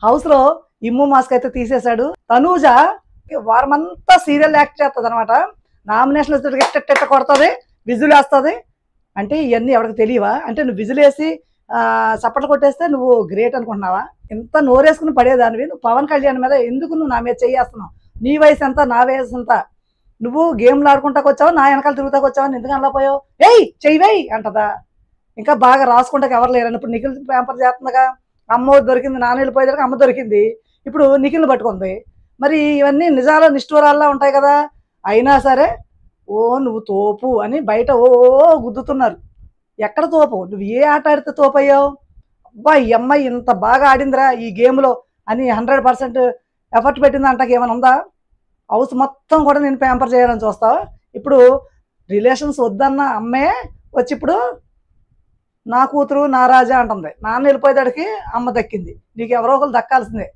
హౌస్లో ఇమ్ము మాస్క్ అయితే తీసేశాడు. తనూజ వారమంతా సీరియల్ యాక్ట్ చేస్తుంది అనమాట. నామినేషన్ ఎట్ట కొడుతుంది, విజులు వేస్తుంది. అంటే ఇవన్నీ ఎవరికి తెలియవా? అంటే నువ్వు విజులు వేసి చప్పట్లు కొట్టేస్తే నువ్వు గ్రేట్ అనుకుంటున్నావా? ఇంత నోరేసుకుని పడేదానివి నువ్వు పవన్ కళ్యాణ్ మీద ఎందుకు నువ్వు నా మీద చెయ్యేస్తున్నావు? నీ వయసు ఎంత, నా వయసు ఎంత? నువ్వు గేమ్లు ఆడుకుంటాకు వచ్చావు, నా వెనకాల తిరుగుతాకు వచ్చావని ఎందుకు అనలా పోయావు? ఏయ్ చెయ్యి అంటదా. ఇంకా బాగా రాసుకుంటాక ఎవరు లేరని ఇప్పుడు నిఖిల్ పేపర్ చేస్తుందిగా. అమ్మ దొరికింది, నాన్న వెళ్ళిపోయేదానికి అమ్మ దొరికింది, ఇప్పుడు నిఖిల్ని పట్టుకుంది. మరి ఇవన్నీ నిజాల నిష్ఠూరాల్లా ఉంటాయి కదా. అయినా సరే ఓ నువ్వు తోపు అని బయట ఓ గుద్దుతున్నారు. ఎక్కడ తోపు? నువ్వు ఏ ఆట ఆడితే తోపు అయ్యావు? అబ్బా ఈ అమ్మాయి ఇంత బాగా ఆడిందిరా ఈ గేమ్లో అని 100% ఎఫర్ట్ పెట్టింది అంటాక ఏమైనా ఉందా? హౌస్ మొత్తం కూడా నేను ప్యాంపర్ చేయాలని చూస్తావు. ఇప్పుడు రిలేషన్స్ వద్దన్న అమ్మే వచ్చి ఇప్పుడు నా కూతురు నా రాజా అంటుంది. నాన్న వెళ్ళిపోయేదాడికి అమ్మ దక్కింది, నీకు ఎవరో ఒకరు దక్కాల్సిందే.